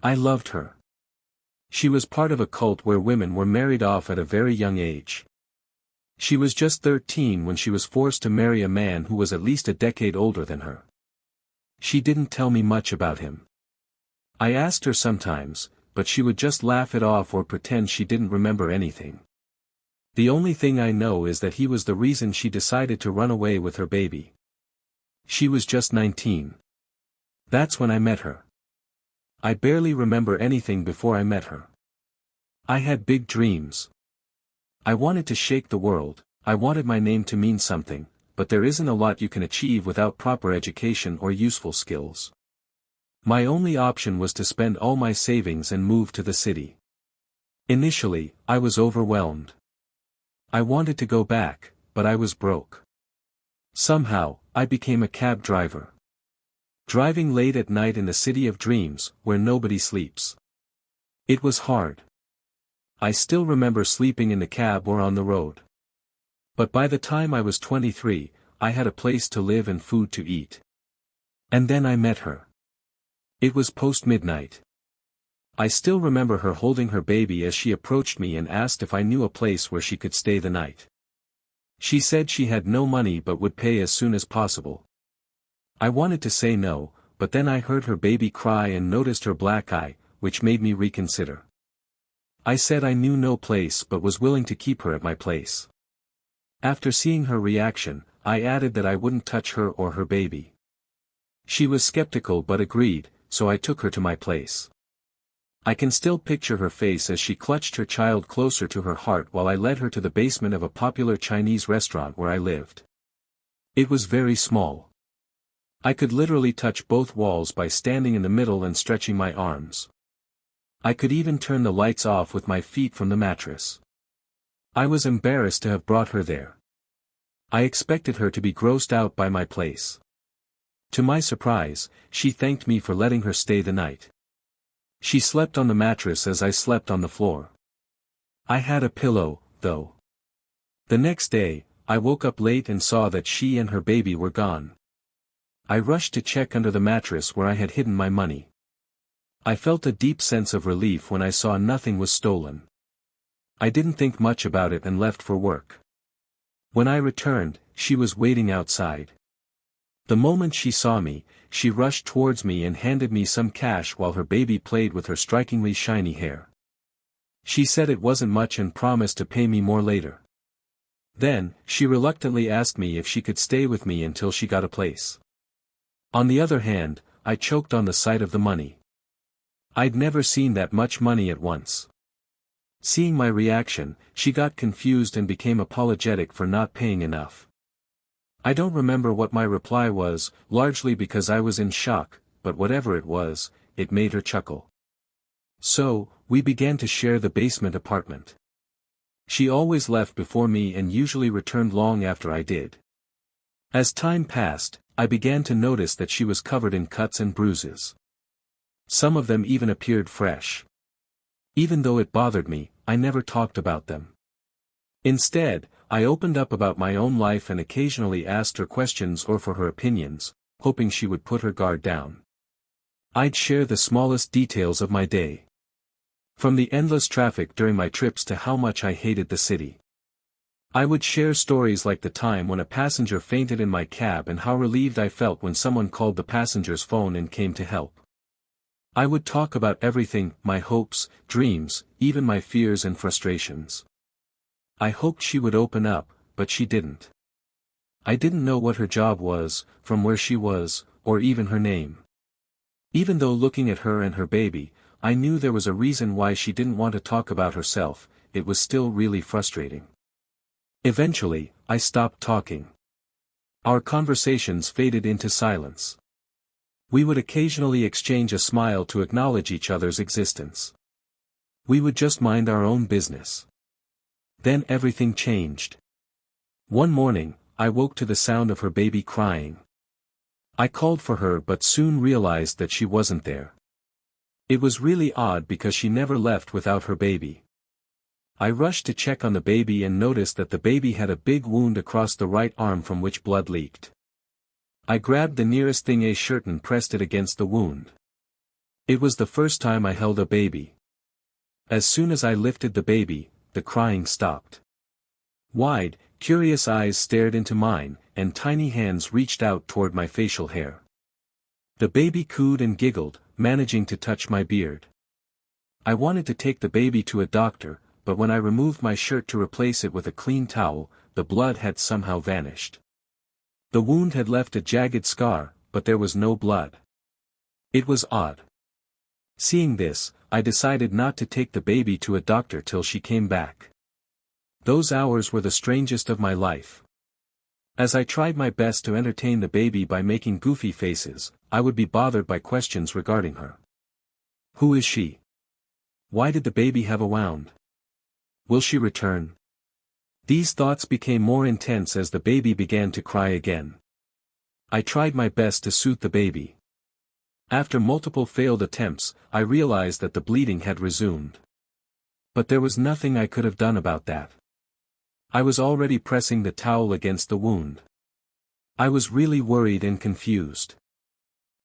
I loved her. She was part of a cult where women were married off at a very young age. She was just 13 when she was forced to marry a man who was at least a decade older than her. She didn't tell me much about him. I asked her sometimes, but she would just laugh it off or pretend she didn't remember anything. The only thing I know is that he was the reason she decided to run away with her baby. She was just 19. That's when I met her. I barely remember anything before I met her. I had big dreams. I wanted to shake the world, I wanted my name to mean something, but there isn't a lot you can achieve without proper education or useful skills. My only option was to spend all my savings and move to the city. Initially, I was overwhelmed. I wanted to go back, but I was broke. Somehow, I became a cab driver. Driving late at night in the city of dreams, where nobody sleeps. It was hard. I still remember sleeping in the cab or on the road. But by the time I was 23, I had a place to live and food to eat. And then I met her. It was post-midnight. I still remember her holding her baby as she approached me and asked if I knew a place where she could stay the night. She said she had no money but would pay as soon as possible. I wanted to say no, but then I heard her baby cry and noticed her black eye, which made me reconsider. I said I knew no place but was willing to keep her at my place. After seeing her reaction, I added that I wouldn't touch her or her baby. She was skeptical but agreed, so I took her to my place. I can still picture her face as she clutched her child closer to her heart while I led her to the basement of a popular Chinese restaurant where I lived. It was very small. I could literally touch both walls by standing in the middle and stretching my arms. I could even turn the lights off with my feet from the mattress. I was embarrassed to have brought her there. I expected her to be grossed out by my place. To my surprise, she thanked me for letting her stay the night. She slept on the mattress as I slept on the floor. I had a pillow, though. The next day, I woke up late and saw that she and her baby were gone. I rushed to check under the mattress where I had hidden my money. I felt a deep sense of relief when I saw nothing was stolen. I didn't think much about it and left for work. When I returned, she was waiting outside. The moment she saw me, she rushed towards me and handed me some cash while her baby played with her strikingly shiny hair. She said it wasn't much and promised to pay me more later. Then, she reluctantly asked me if she could stay with me until she got a place. On the other hand, I choked on the sight of the money. I'd never seen that much money at once. Seeing my reaction, she got confused and became apologetic for not paying enough. I don't remember what my reply was, largely because I was in shock, but whatever it was, it made her chuckle. So, we began to share the basement apartment. She always left before me and usually returned long after I did. As time passed, I began to notice that she was covered in cuts and bruises. Some of them even appeared fresh. Even though it bothered me, I never talked about them. Instead, I opened up about my own life and occasionally asked her questions or for her opinions, hoping she would put her guard down. I'd share the smallest details of my day. From the endless traffic during my trips to how much I hated the city. I would share stories like the time when a passenger fainted in my cab and how relieved I felt when someone called the passenger's phone and came to help. I would talk about everything, my hopes, dreams, even my fears and frustrations. I hoped she would open up, but she didn't. I didn't know what her job was, from where she was, or even her name. Even though looking at her and her baby, I knew there was a reason why she didn't want to talk about herself, it was still really frustrating. Eventually, I stopped talking. Our conversations faded into silence. We would occasionally exchange a smile to acknowledge each other's existence. We would just mind our own business. Then everything changed. One morning, I woke to the sound of her baby crying. I called for her but soon realized that she wasn't there. It was really odd because she never left without her baby. I rushed to check on the baby and noticed that the baby had a big wound across the right arm from which blood leaked. I grabbed the nearest thing a shirt and pressed it against the wound. It was the first time I held a baby. As soon as I lifted the baby, the crying stopped. Wide, curious eyes stared into mine, and tiny hands reached out toward my facial hair. The baby cooed and giggled, managing to touch my beard. I wanted to take the baby to a doctor, but when I removed my shirt to replace it with a clean towel, the blood had somehow vanished. The wound had left a jagged scar, but there was no blood. It was odd. Seeing this, I decided not to take the baby to a doctor till she came back. Those hours were the strangest of my life. As I tried my best to entertain the baby by making goofy faces, I would be bothered by questions regarding her. Who is she? Why did the baby have a wound? Will she return? These thoughts became more intense as the baby began to cry again. I tried my best to soothe the baby. After multiple failed attempts, I realized that the bleeding had resumed. But there was nothing I could have done about that. I was already pressing the towel against the wound. I was really worried and confused.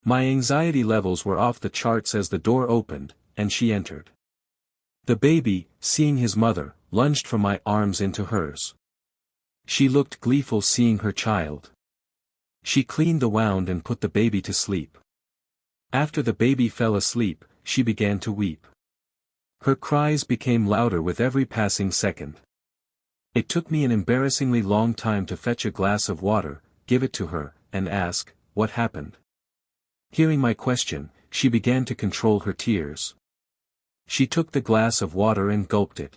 My anxiety levels were off the charts as the door opened, and she entered. The baby, seeing his mother, lunged from my arms into hers. She looked gleeful seeing her child. She cleaned the wound and put the baby to sleep. After the baby fell asleep, she began to weep. Her cries became louder with every passing second. It took me an embarrassingly long time to fetch a glass of water, give it to her, and ask, what happened? Hearing my question, she began to control her tears. She took the glass of water and gulped it.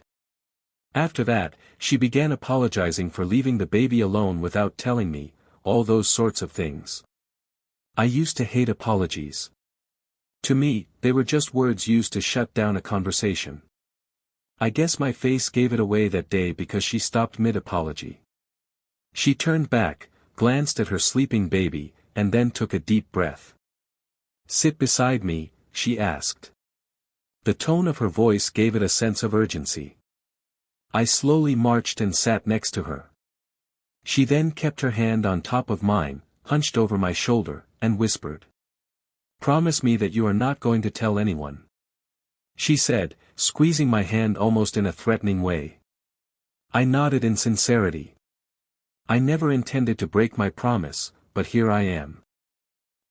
After that, she began apologizing for leaving the baby alone without telling me, all those sorts of things. I used to hate apologies. To me, they were just words used to shut down a conversation. I guess my face gave it away that day because she stopped mid-apology. She turned back, glanced at her sleeping baby, and then took a deep breath. Sit beside me, she asked. The tone of her voice gave it a sense of urgency. I slowly marched and sat next to her. She then kept her hand on top of mine, hunched over my shoulder, and whispered. Promise me that you are not going to tell anyone. She said, squeezing my hand almost in a threatening way. I nodded in sincerity. I never intended to break my promise, but here I am.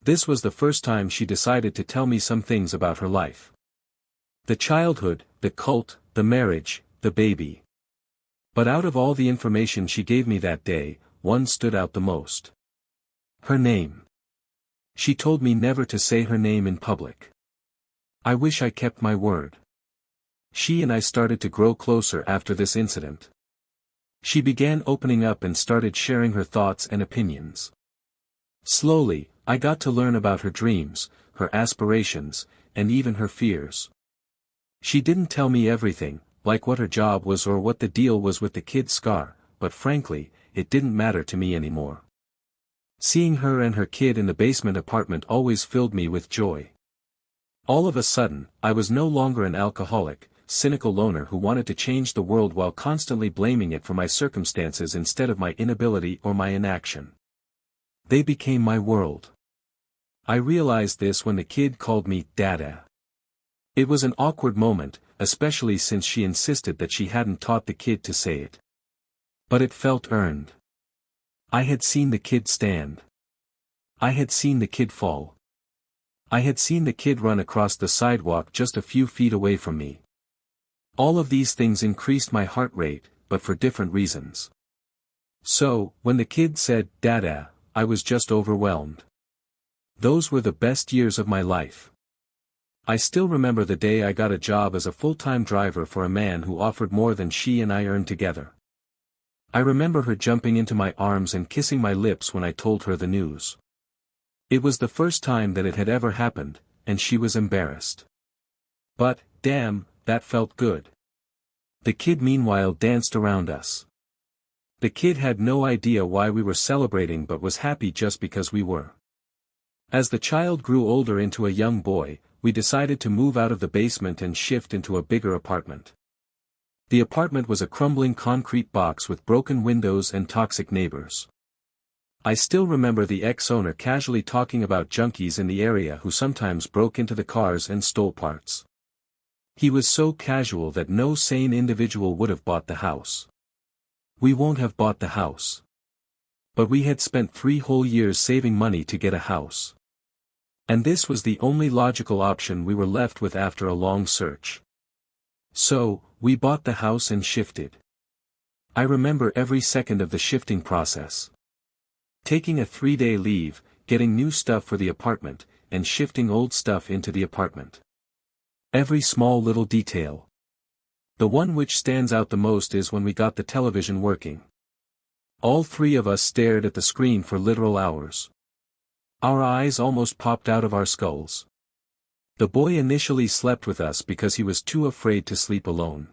This was the first time she decided to tell me some things about her life. The childhood, the cult, the marriage, the baby. But out of all the information she gave me that day, one stood out the most. Her name. She told me never to say her name in public. I wish I kept my word. She and I started to grow closer after this incident. She began opening up and started sharing her thoughts and opinions. Slowly, I got to learn about her dreams, her aspirations, and even her fears. She didn't tell me everything, like what her job was or what the deal was with the kid's scar, but frankly, it didn't matter to me anymore. Seeing her and her kid in the basement apartment always filled me with joy. All of a sudden, I was no longer an alcoholic, cynical loner who wanted to change the world while constantly blaming it for my circumstances instead of my inability or my inaction. They became my world. I realized this when the kid called me Dada. It was an awkward moment, especially since she insisted that she hadn't taught the kid to say it. But it felt earned. I had seen the kid stand. I had seen the kid fall. I had seen the kid run across the sidewalk just a few feet away from me. All of these things increased my heart rate, but for different reasons. So, when the kid said, Dada, I was just overwhelmed. Those were the best years of my life. I still remember the day I got a job as a full-time driver for a man who offered more than she and I earned together. I remember her jumping into my arms and kissing my lips when I told her the news. It was the first time that it had ever happened, and she was embarrassed. But, damn, that felt good. The kid meanwhile danced around us. The kid had no idea why we were celebrating but was happy just because we were. As the child grew older into a young boy, we decided to move out of the basement and shift into a bigger apartment. The apartment was a crumbling concrete box with broken windows and toxic neighbors. I still remember the ex-owner casually talking about junkies in the area who sometimes broke into the cars and stole parts. He was so casual that no sane individual would have bought the house. We won't have bought the house. But we had spent 3 whole years saving money to get a house. And this was the only logical option we were left with after a long search. So, we bought the house and shifted. I remember every second of the shifting process. Taking a 3-day leave, getting new stuff for the apartment, and shifting old stuff into the apartment. Every small little detail. The one which stands out the most is when we got the television working. All 3 of us stared at the screen for literal hours. Our eyes almost popped out of our skulls. The boy initially slept with us because he was too afraid to sleep alone.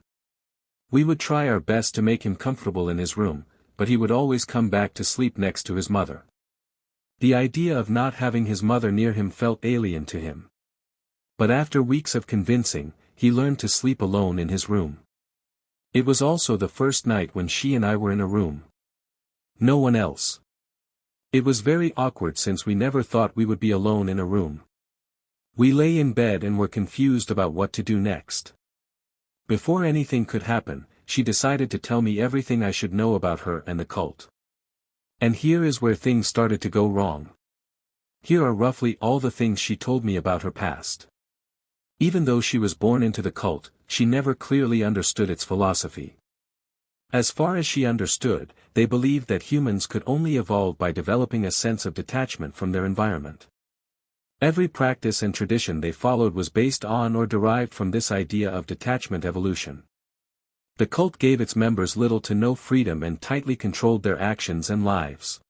We would try our best to make him comfortable in his room, but he would always come back to sleep next to his mother. The idea of not having his mother near him felt alien to him. But after weeks of convincing, he learned to sleep alone in his room. It was also the first night when she and I were in a room. No one else. It was very awkward since we never thought we would be alone in a room. We lay in bed and were confused about what to do next. Before anything could happen, she decided to tell me everything I should know about her and the cult. And here is where things started to go wrong. Here are roughly all the things she told me about her past. Even though she was born into the cult, she never clearly understood its philosophy. As far as she understood, they believed that humans could only evolve by developing a sense of detachment from their environment. Every practice and tradition they followed was based on or derived from this idea of detachment evolution. The cult gave its members little to no freedom and tightly controlled their actions and lives.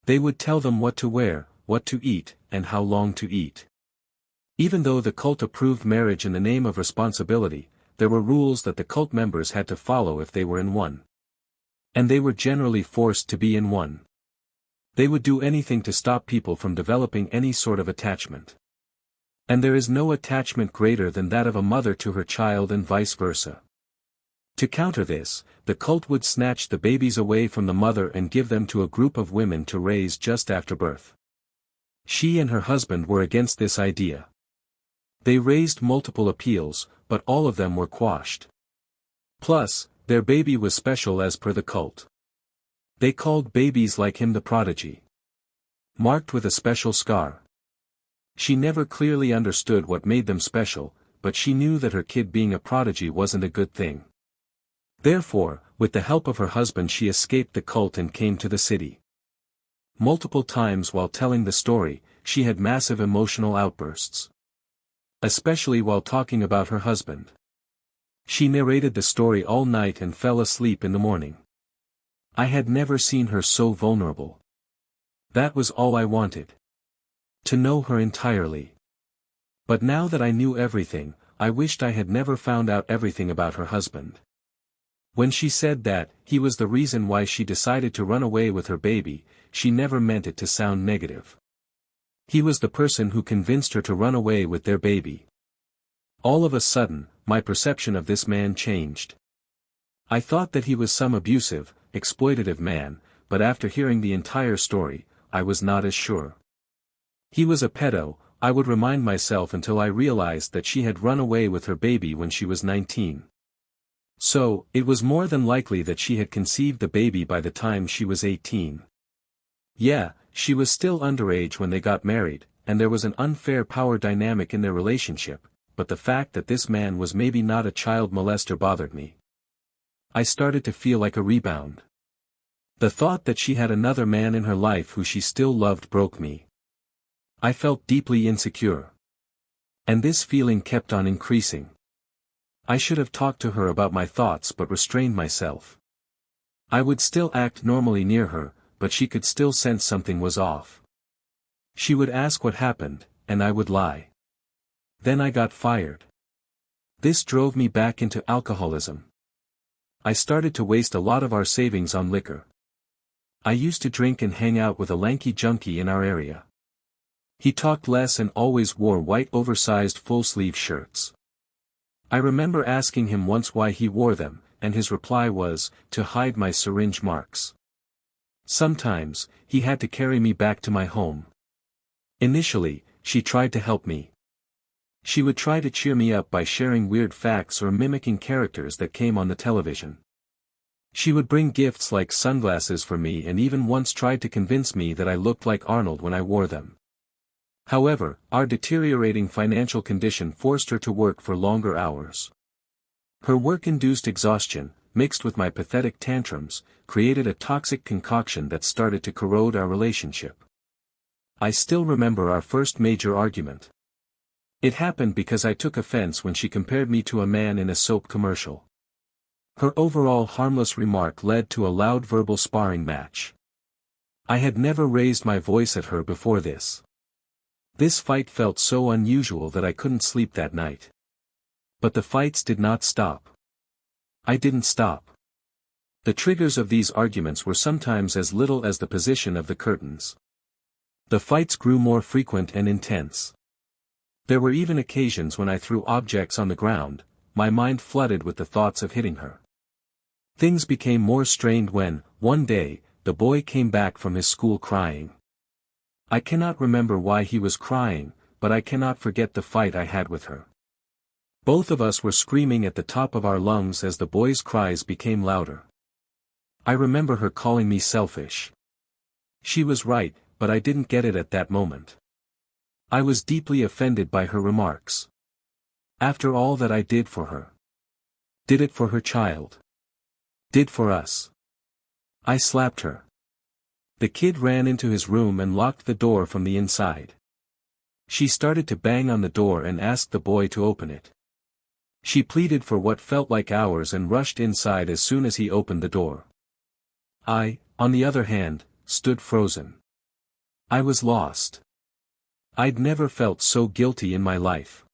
They would tell them what to wear, what to eat, and how long to eat. Even though the cult approved marriage in the name of responsibility, there were rules that the cult members had to follow if they were in one. And they were generally forced to be in one. They would do anything to stop people from developing any sort of attachment. And there is no attachment greater than that of a mother to her child and vice versa. To counter this, the cult would snatch the babies away from the mother and give them to a group of women to raise just after birth. She and her husband were against this idea. They raised multiple appeals, but all of them were quashed. Plus, their baby was special as per the cult. They called babies like him the prodigy. Marked with a special scar. She never clearly understood what made them special, but she knew that her kid being a prodigy wasn't a good thing. Therefore, with the help of her husband she escaped the cult and came to the city. Multiple times while telling the story, she had massive emotional outbursts. Especially while talking about her husband. She narrated the story all night and fell asleep in the morning. I had never seen her so vulnerable. That was all I wanted. To know her entirely. But now that I knew everything, I wished I had never found out everything about her husband. When she said that he was the reason why she decided to run away with her baby, she never meant it to sound negative. He was the person who convinced her to run away with their baby. All of a sudden, my perception of this man changed. I thought that he was some abusive, exploitative man, but after hearing the entire story, I was not as sure. He was a pedo, I would remind myself until I realized that she had run away with her baby when she was 19. So, it was more than likely that she had conceived the baby by the time she was 18. Yeah, she was still underage when they got married, and there was an unfair power dynamic in their relationship, but the fact that this man was maybe not a child molester bothered me. I started to feel like a rebound. The thought that she had another man in her life who she still loved broke me. I felt deeply insecure. And this feeling kept on increasing. I should have talked to her about my thoughts but restrained myself. I would still act normally near her, but she could still sense something was off. She would ask what happened, and I would lie. Then I got fired. This drove me back into alcoholism. I started to waste a lot of our savings on liquor. I used to drink and hang out with a lanky junkie in our area. He talked less and always wore white oversized full-sleeve shirts. I remember asking him once why he wore them, and his reply was, to hide my syringe marks. Sometimes, he had to carry me back to my home. Initially, she tried to help me. She would try to cheer me up by sharing weird facts or mimicking characters that came on the television. She would bring gifts like sunglasses for me and even once tried to convince me that I looked like Arnold when I wore them. However, our deteriorating financial condition forced her to work for longer hours. Her work-induced exhaustion, mixed with my pathetic tantrums, created a toxic concoction that started to corrode our relationship. I still remember our first major argument. It happened because I took offense when she compared me to a man in a soap commercial. Her overall harmless remark led to a loud verbal sparring match. I had never raised my voice at her before this. This fight felt so unusual that I couldn't sleep that night. But the fights did not stop. I didn't stop. The triggers of these arguments were sometimes as little as the position of the curtains. The fights grew more frequent and intense. There were even occasions when I threw objects on the ground, my mind flooded with the thoughts of hitting her. Things became more strained when, one day, the boy came back from his school crying. I cannot remember why he was crying, but I cannot forget the fight I had with her. Both of us were screaming at the top of our lungs as the boy's cries became louder. I remember her calling me selfish. She was right, but I didn't get it at that moment. I was deeply offended by her remarks. After all that I did for her. Did it for her child. Did for us. I slapped her. The kid ran into his room and locked the door from the inside. She started to bang on the door and asked the boy to open it. She pleaded for what felt like hours and rushed inside as soon as he opened the door. I, on the other hand, stood frozen. I was lost. I'd never felt so guilty in my life.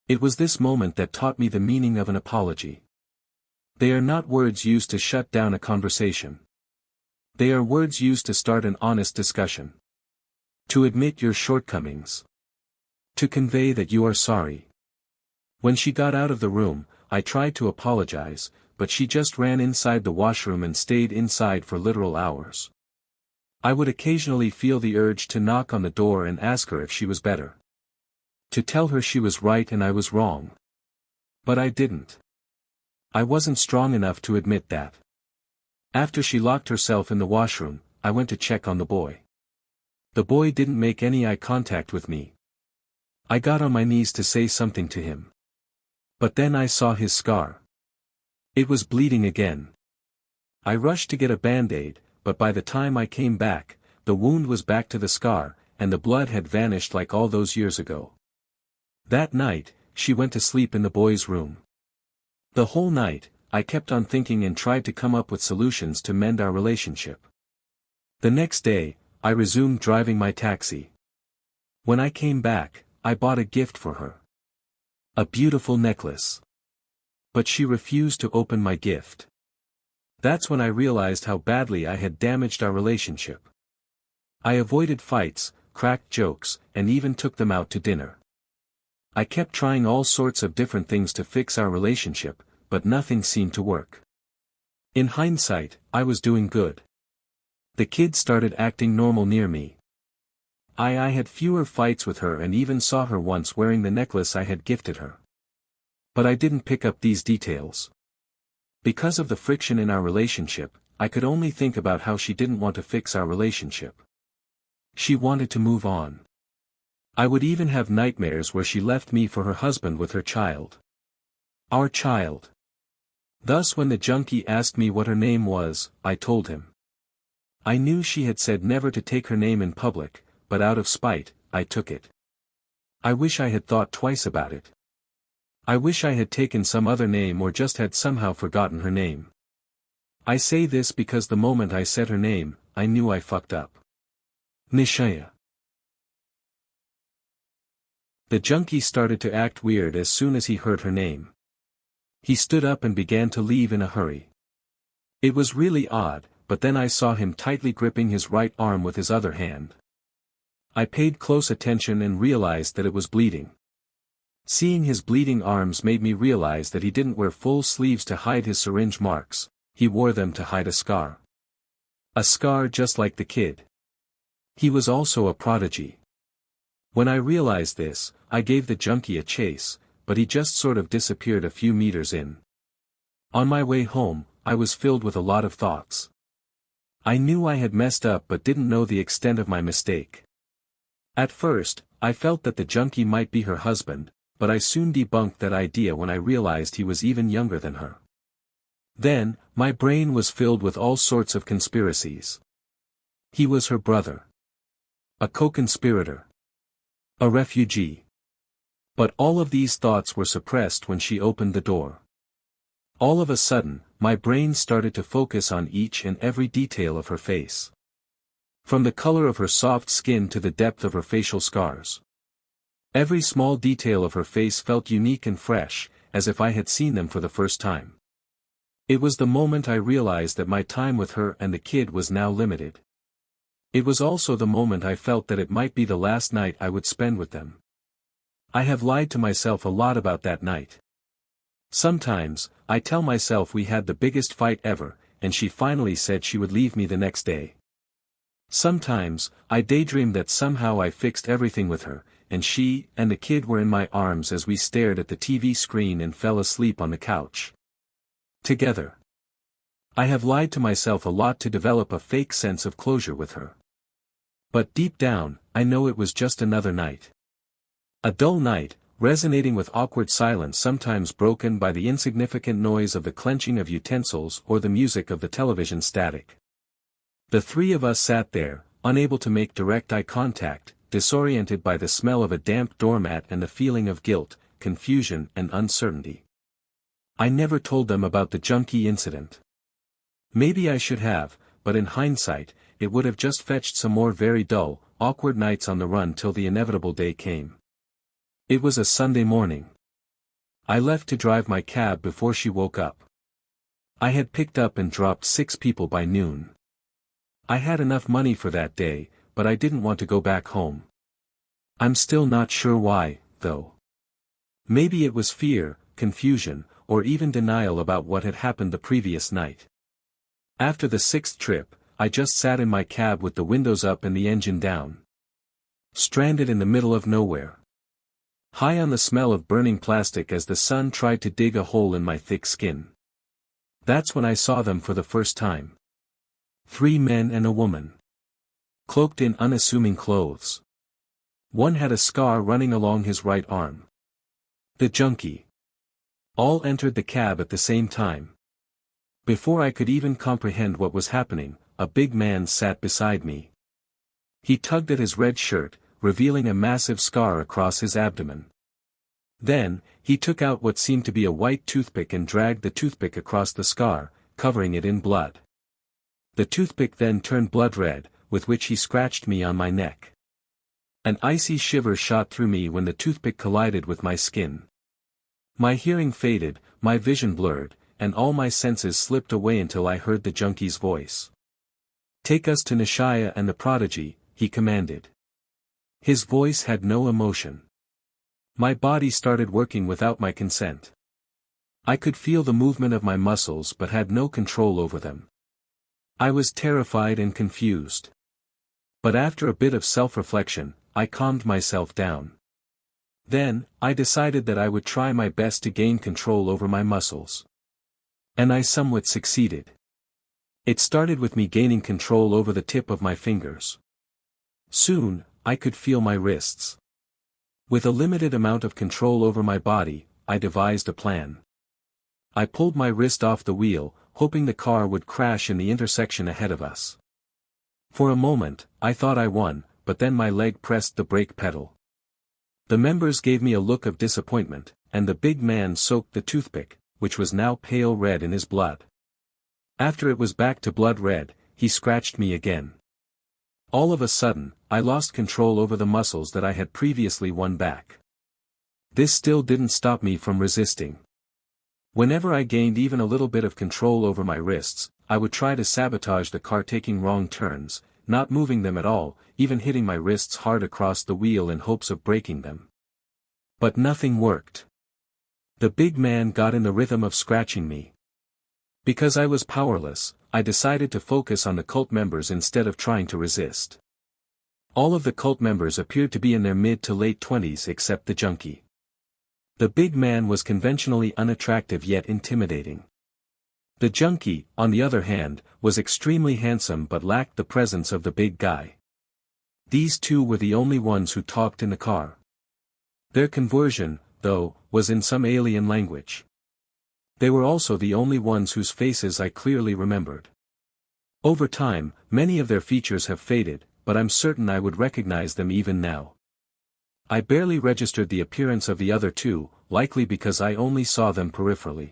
It was this moment that taught me the meaning of an apology. They are not words used to shut down a conversation. They are words used to start an honest discussion. To admit your shortcomings. To convey that you are sorry. When she got out of the room, I tried to apologize, but she just ran inside the washroom and stayed inside for literal hours. I would occasionally feel the urge to knock on the door and ask her if she was better. To tell her she was right and I was wrong. But I didn't. I wasn't strong enough to admit that. After she locked herself in the washroom, I went to check on the boy. The boy didn't make any eye contact with me. I got on my knees to say something to him. But then I saw his scar. It was bleeding again. I rushed to get a band-aid, but by the time I came back, the wound was back to the scar, and the blood had vanished like all those years ago. That night, she went to sleep in the boy's room. The whole night, I kept on thinking and tried to come up with solutions to mend our relationship. The next day, I resumed driving my taxi. When I came back, I bought a gift for her. A beautiful necklace. But she refused to open my gift. That's when I realized how badly I had damaged our relationship. I avoided fights, cracked jokes, and even took them out to dinner. I kept trying all sorts of different things to fix our relationship, but nothing seemed to work. In hindsight, I was doing good. The kid started acting normal near me. I had fewer fights with her and even saw her once wearing the necklace I had gifted her. But I didn't pick up these details. Because of the friction in our relationship, I could only think about how she didn't want to fix our relationship. She wanted to move on. I would even have nightmares where she left me for her husband with her child. Our child. Thus when the junkie asked me what her name was, I told him. I knew she had said never to take her name in public, but out of spite, I took it. I wish I had thought twice about it. I wish I had taken some other name or just had somehow forgotten her name. I say this because the moment I said her name, I knew I fucked up. Nishaya. The junkie started to act weird as soon as he heard her name. He stood up and began to leave in a hurry. It was really odd, but then I saw him tightly gripping his right arm with his other hand. I paid close attention and realized that it was bleeding. Seeing his bleeding arms made me realize that he didn't wear full sleeves to hide his syringe marks, he wore them to hide a scar. A scar just like the kid. He was also a prodigy. When I realized this, I gave the junkie a chase, but he just sort of disappeared a few meters in. On my way home, I was filled with a lot of thoughts. I knew I had messed up but didn't know the extent of my mistake. At first, I felt that the junkie might be her husband, but I soon debunked that idea when I realized he was even younger than her. Then, my brain was filled with all sorts of conspiracies. He was her brother. A co-conspirator. A refugee. But all of these thoughts were suppressed when she opened the door. All of a sudden, my brain started to focus on each and every detail of her face. From the color of her soft skin to the depth of her facial scars. Every small detail of her face felt unique and fresh, as if I had seen them for the first time. It was the moment I realized that my time with her and the kid was now limited. It was also the moment I felt that it might be the last night I would spend with them. I have lied to myself a lot about that night. Sometimes, I tell myself we had the biggest fight ever, and she finally said she would leave me the next day. Sometimes, I daydream that somehow I fixed everything with her, and she and the kid were in my arms as we stared at the TV screen and fell asleep on the couch. Together. I have lied to myself a lot to develop a fake sense of closure with her. But deep down, I know it was just another night. A dull night, resonating with awkward silence sometimes broken by the insignificant noise of the clenching of utensils or the music of the television static. The three of us sat there, unable to make direct eye contact, disoriented by the smell of a damp doormat and the feeling of guilt, confusion and uncertainty. I never told them about the junkie incident. Maybe I should have, but in hindsight, it would have just fetched some more very dull, awkward nights on the run till the inevitable day came. It was a Sunday morning. I left to drive my cab before she woke up. I had picked up and dropped 6 people by noon. I had enough money for that day, but I didn't want to go back home. I'm still not sure why, though. Maybe it was fear, confusion, or even denial about what had happened the previous night. After the 6th trip, I just sat in my cab with the windows up and the engine down. Stranded in the middle of nowhere. High on the smell of burning plastic as the sun tried to dig a hole in my thick skin. That's when I saw them for the first time. 3 men and a woman. Cloaked in unassuming clothes. One had a scar running along his right arm. The junkie. All entered the cab at the same time. Before I could even comprehend what was happening, a big man sat beside me. He tugged at his red shirt, revealing a massive scar across his abdomen. Then, he took out what seemed to be a white toothpick and dragged the toothpick across the scar, covering it in blood. The toothpick then turned blood red, with which he scratched me on my neck. An icy shiver shot through me when the toothpick collided with my skin. My hearing faded, my vision blurred, and all my senses slipped away until I heard the junkie's voice. "Take us to Nishaya and the prodigy," he commanded. His voice had no emotion. My body started working without my consent. I could feel the movement of my muscles but had no control over them. I was terrified and confused. But after a bit of self-reflection, I calmed myself down. Then, I decided that I would try my best to gain control over my muscles. And I somewhat succeeded. It started with me gaining control over the tip of my fingers. Soon, I could feel my wrists. With a limited amount of control over my body, I devised a plan. I pulled my wrist off the wheel, hoping the car would crash in the intersection ahead of us. For a moment, I thought I won, but then my leg pressed the brake pedal. The members gave me a look of disappointment, and the big man soaked the toothpick, which was now pale red in his blood. After it was back to blood red, he scratched me again. All of a sudden, I lost control over the muscles that I had previously won back. This still didn't stop me from resisting. Whenever I gained even a little bit of control over my wrists, I would try to sabotage the car, taking wrong turns, not moving them at all, even hitting my wrists hard across the wheel in hopes of breaking them. But nothing worked. The big man got in the rhythm of scratching me. Because I was powerless, I decided to focus on the cult members instead of trying to resist. All of the cult members appeared to be in their mid to late 20s except the junkie. The big man was conventionally unattractive yet intimidating. The junkie, on the other hand, was extremely handsome but lacked the presence of the big guy. These two were the only ones who talked in the car. Their conversation, though, was in some alien language. They were also the only ones whose faces I clearly remembered. Over time, many of their features have faded, but I'm certain I would recognize them even now. I barely registered the appearance of the other two, likely because I only saw them peripherally.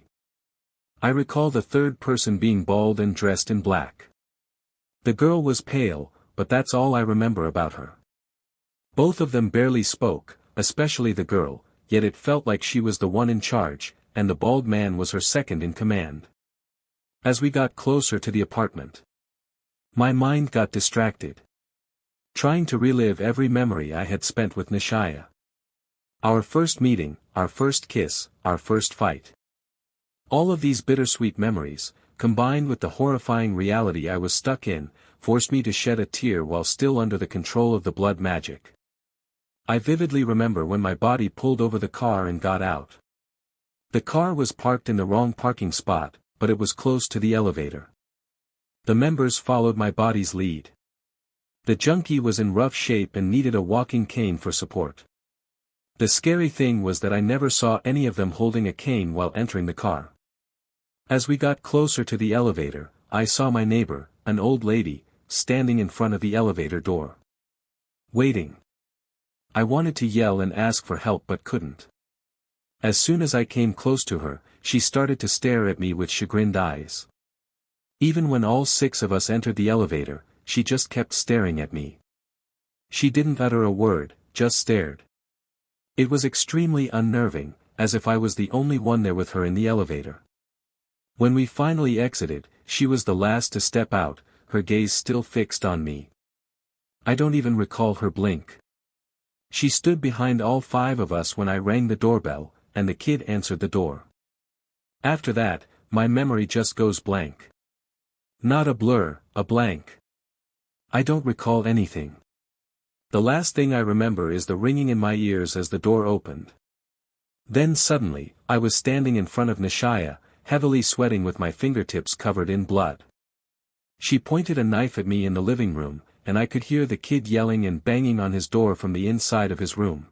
I recall the third person being bald and dressed in black. The girl was pale, but that's all I remember about her. Both of them barely spoke, especially the girl, yet it felt like she was the one in charge, and the bald man was her second in command. As we got closer to the apartment, my mind got distracted, trying to relive every memory I had spent with Nishaya. Our first meeting, our first kiss, our first fight. All of these bittersweet memories, combined with the horrifying reality I was stuck in, forced me to shed a tear while still under the control of the blood magic. I vividly remember when my body pulled over the car and got out. The car was parked in the wrong parking spot, but it was close to the elevator. The members followed my body's lead. The junkie was in rough shape and needed a walking cane for support. The scary thing was that I never saw any of them holding a cane while entering the car. As we got closer to the elevator, I saw my neighbor, an old lady, standing in front of the elevator door. Waiting. I wanted to yell and ask for help but couldn't. As soon as I came close to her, she started to stare at me with chagrined eyes. Even when all 6 of us entered the elevator, she just kept staring at me. She didn't utter a word, just stared. It was extremely unnerving, as if I was the only one there with her in the elevator. When we finally exited, she was the last to step out, her gaze still fixed on me. I don't even recall her blink. She stood behind all 5 of us when I rang the doorbell, and the kid answered the door. After that, my memory just goes blank. Not a blur, a blank. I don't recall anything. The last thing I remember is the ringing in my ears as the door opened. Then suddenly, I was standing in front of Nishaya, heavily sweating with my fingertips covered in blood. She pointed a knife at me in the living room, and I could hear the kid yelling and banging on his door from the inside of his room.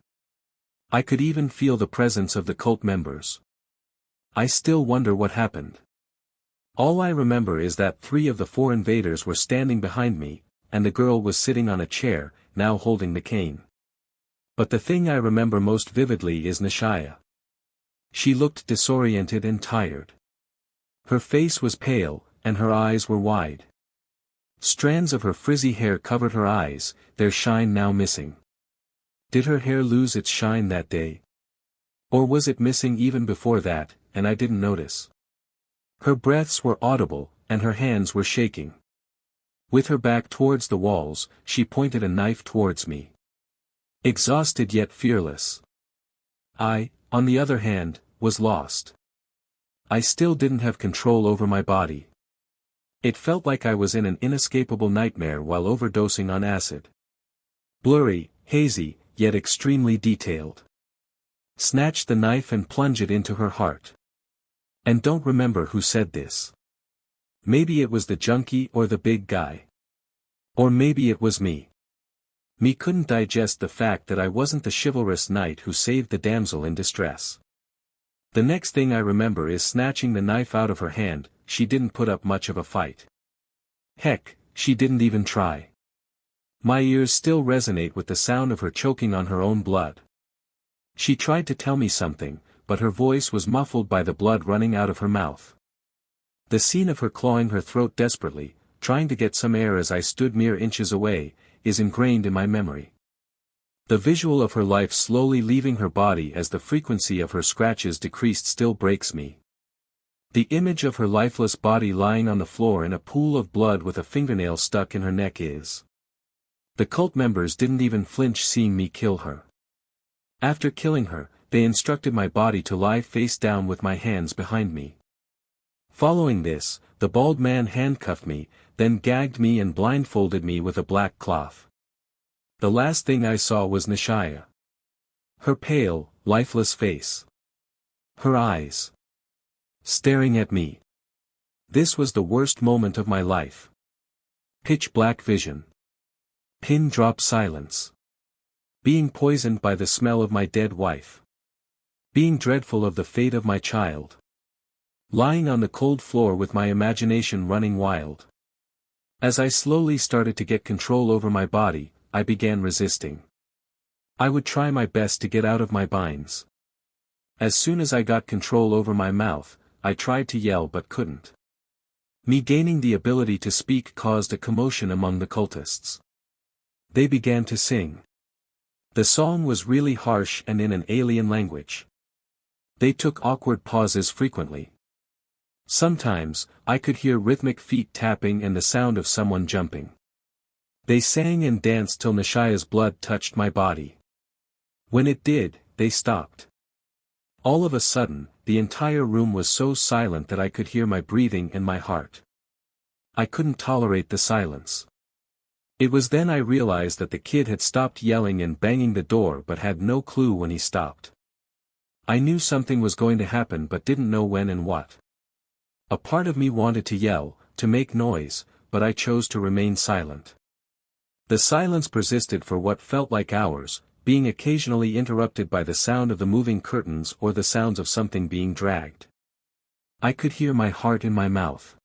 I could even feel the presence of the cult members. I still wonder what happened. All I remember is that 3 of the 4 invaders were standing behind me, and the girl was sitting on a chair, now holding the cane. But the thing I remember most vividly is Nishaya. She looked disoriented and tired. Her face was pale, and her eyes were wide. Strands of her frizzy hair covered her eyes, their shine now missing. Did her hair lose its shine that day? Or was it missing even before that, and I didn't notice? Her breaths were audible, and her hands were shaking. With her back towards the walls, she pointed a knife towards me. Exhausted yet fearless. I, on the other hand, was lost. I still didn't have control over my body. It felt like I was in an inescapable nightmare while overdosing on acid. Blurry, hazy, yet extremely detailed. Snatched the knife and plunged it into her heart. And don't remember who said this. Maybe it was the junkie or the big guy. Or maybe it was me. Me couldn't digest the fact that I wasn't the chivalrous knight who saved the damsel in distress. The next thing I remember is snatching the knife out of her hand. She didn't put up much of a fight. Heck, she didn't even try. My ears still resonate with the sound of her choking on her own blood. She tried to tell me something, but her voice was muffled by the blood running out of her mouth. The scene of her clawing her throat desperately, trying to get some air as I stood mere inches away, is ingrained in my memory. The visual of her life slowly leaving her body as the frequency of her scratches decreased still breaks me. The image of her lifeless body lying on the floor in a pool of blood with a fingernail stuck in her neck is. The cult members didn't even flinch seeing me kill her. After killing her, they instructed my body to lie face down with my hands behind me. Following this, the bald man handcuffed me, then gagged me and blindfolded me with a black cloth. The last thing I saw was Nishaya. Her pale, lifeless face. Her eyes. Staring at me. This was the worst moment of my life. Pitch black vision. Pin drop silence. Being poisoned by the smell of my dead wife. Being dreadful of the fate of my child. Lying on the cold floor with my imagination running wild. As I slowly started to get control over my body, I began resisting. I would try my best to get out of my binds. As soon as I got control over my mouth, I tried to yell but couldn't. Me gaining the ability to speak caused a commotion among the cultists. They began to sing. The song was really harsh and in an alien language. They took awkward pauses frequently. Sometimes, I could hear rhythmic feet tapping and the sound of someone jumping. They sang and danced till Nishaya's blood touched my body. When it did, they stopped. All of a sudden, the entire room was so silent that I could hear my breathing and my heart. I couldn't tolerate the silence. It was then I realized that the kid had stopped yelling and banging the door but had no clue when he stopped. I knew something was going to happen but didn't know when and what. A part of me wanted to yell, to make noise, but I chose to remain silent. The silence persisted for what felt like hours, being occasionally interrupted by the sound of the moving curtains or the sounds of something being dragged. I could hear my heart in my mouth.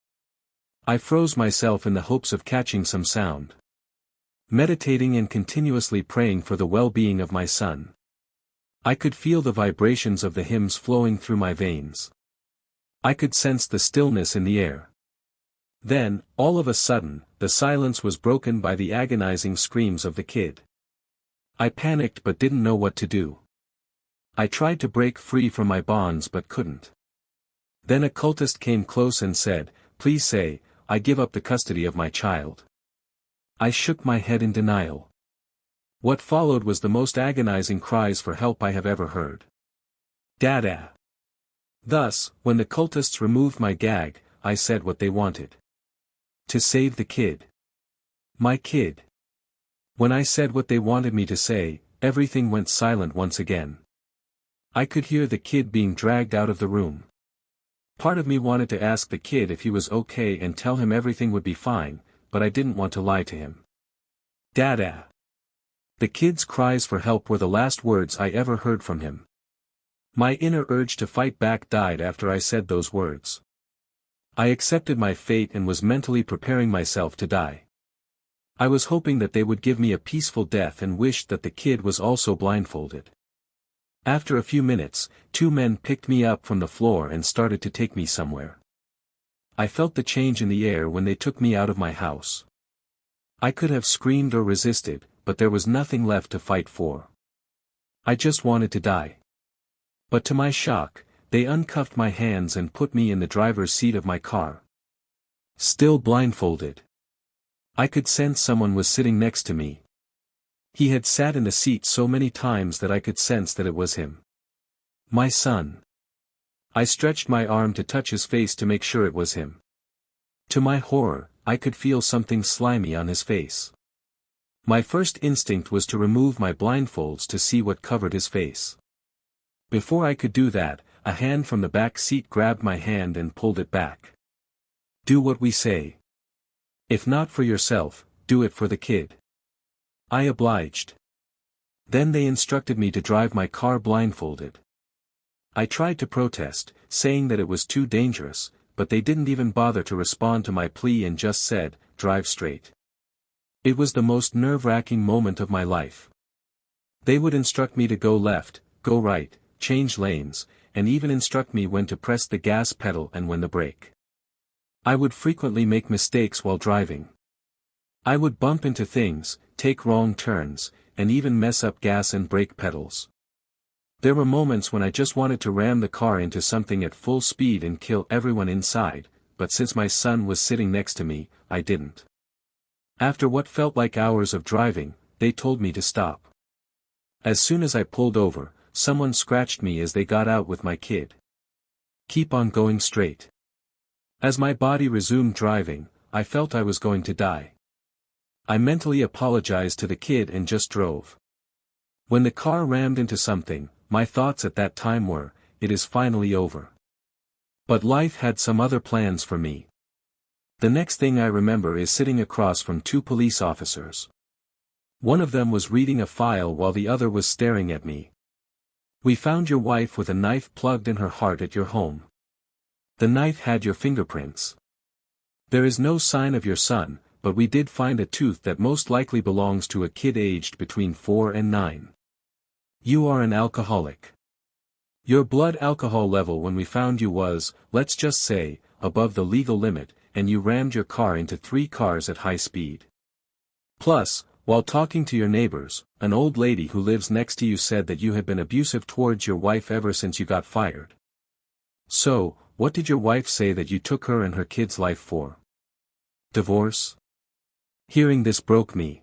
I froze myself in the hopes of catching some sound. Meditating and continuously praying for the well-being of my son. I could feel the vibrations of the hymns flowing through my veins. I could sense the stillness in the air. Then, all of a sudden, the silence was broken by the agonizing screams of the kid. I panicked but didn't know what to do. I tried to break free from my bonds but couldn't. Then a cultist came close and said, "Please say, I give up the custody of my child." I shook my head in denial. What followed was the most agonizing cries for help I have ever heard. Dada. Thus, when the cultists removed my gag, I said what they wanted. To save the kid. My kid. When I said what they wanted me to say, everything went silent once again. I could hear the kid being dragged out of the room. Part of me wanted to ask the kid if he was okay and tell him everything would be fine, but I didn't want to lie to him. Dada. The kid's cries for help were the last words I ever heard from him. My inner urge to fight back died after I said those words. I accepted my fate and was mentally preparing myself to die. I was hoping that they would give me a peaceful death and wished that the kid was also blindfolded. After a few minutes, 2 men picked me up from the floor and started to take me somewhere. I felt the change in the air when they took me out of my house. I could have screamed or resisted, but there was nothing left to fight for. I just wanted to die. But to my shock, they uncuffed my hands and put me in the driver's seat of my car. Still blindfolded. I could sense someone was sitting next to me. He had sat in the seat so many times that I could sense that it was him. My son. I stretched my arm to touch his face to make sure it was him. To my horror, I could feel something slimy on his face. My first instinct was to remove my blindfolds to see what covered his face. Before I could do that, a hand from the back seat grabbed my hand and pulled it back. Do what we say. If not for yourself, do it for the kid. I obliged. Then they instructed me to drive my car blindfolded. I tried to protest, saying that it was too dangerous, but they didn't even bother to respond to my plea and just said, "Drive straight." It was the most nerve-wracking moment of my life. They would instruct me to go left, go right, change lanes, and even instruct me when to press the gas pedal and when to brake. I would frequently make mistakes while driving. I would bump into things, take wrong turns, and even mess up gas and brake pedals. There were moments when I just wanted to ram the car into something at full speed and kill everyone inside, but since my son was sitting next to me, I didn't. After what felt like hours of driving, they told me to stop. As soon as I pulled over, someone scratched me as they got out with my kid. Keep on going straight. As my body resumed driving, I felt I was going to die. I mentally apologized to the kid and just drove. When the car rammed into something, my thoughts at that time were, it is finally over. But life had some other plans for me. The next thing I remember is sitting across from two police officers. One of them was reading a file while the other was staring at me. We found your wife with a knife plugged in her heart at your home. The knife had your fingerprints. There is no sign of your son, but we did find a tooth that most likely belongs to a kid aged between 4 and 9. You are an alcoholic. Your blood alcohol level when we found you was, let's just say, above the legal limit, and you rammed your car into 3 cars at high speed. Plus, while talking to your neighbors, an old lady who lives next to you said that you had been abusive towards your wife ever since you got fired. So, what did your wife say that you took her and her kid's life for? Divorce? Hearing this broke me.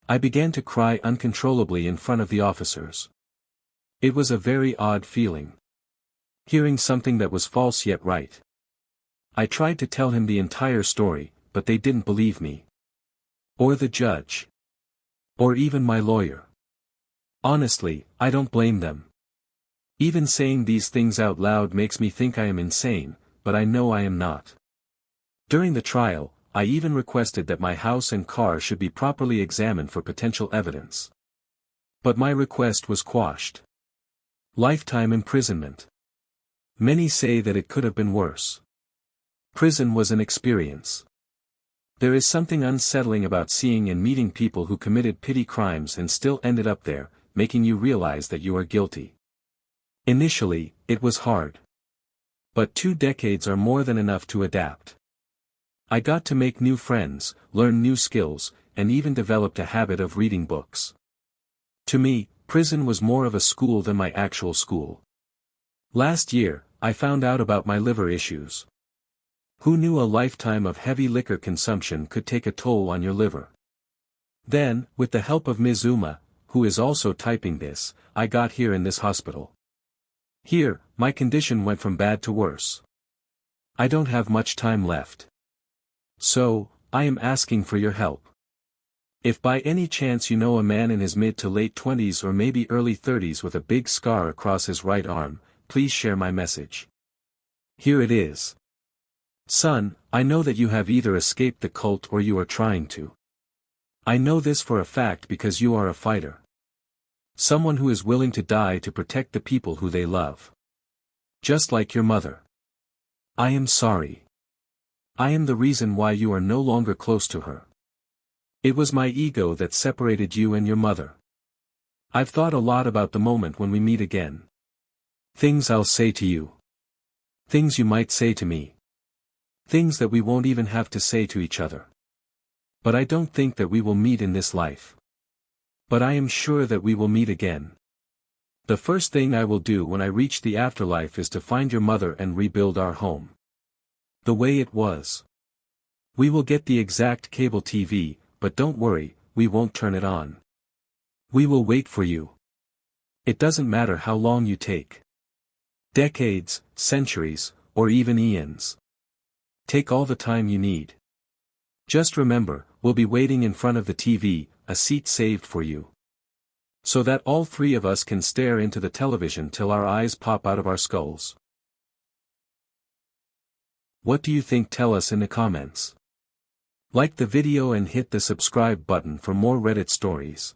I began to cry uncontrollably in front of the officers. It was a very odd feeling. Hearing something that was false yet right. I tried to tell him the entire story, but they didn't believe me. Or the judge. Or even my lawyer. Honestly, I don't blame them. Even saying these things out loud makes me think I am insane, but I know I am not. During the trial, I even requested that my house and car should be properly examined for potential evidence. But my request was quashed. Lifetime imprisonment. Many say that it could have been worse. Prison was an experience. There is something unsettling about seeing and meeting people who committed petty crimes and still ended up there, making you realize that you are guilty. Initially, it was hard. But 2 decades are more than enough to adapt. I got to make new friends, learn new skills, and even developed a habit of reading books. To me, prison was more of a school than my actual school. Last year, I found out about my liver issues. Who knew a lifetime of heavy liquor consumption could take a toll on your liver? Then, with the help of Ms. Uma, who is also typing this, I got here in this hospital. Here, my condition went from bad to worse. I don't have much time left. So, I am asking for your help. If by any chance you know a man in his mid to late 20s or maybe early 30s with a big scar across his right arm, please share my message. Here it is. Son, I know that you have either escaped the cult or you are trying to. I know this for a fact because you are a fighter. Someone who is willing to die to protect the people who they love. Just like your mother. I am sorry. I am the reason why you are no longer close to her. It was my ego that separated you and your mother. I've thought a lot about the moment when we meet again. Things I'll say to you. Things you might say to me. Things that we won't even have to say to each other. But I don't think that we will meet in this life. But I am sure that we will meet again. The first thing I will do when I reach the afterlife is to find your mother and rebuild our home. The way it was. We will get the exact cable TV, but don't worry, we won't turn it on. We will wait for you. It doesn't matter how long you take. Decades, centuries, or even eons. Take all the time you need. Just remember, we'll be waiting in front of the TV, a seat saved for you. So that all 3 of us can stare into the television till our eyes pop out of our skulls. What do you think? Tell us in the comments. Like the video and hit the subscribe button for more Reddit stories.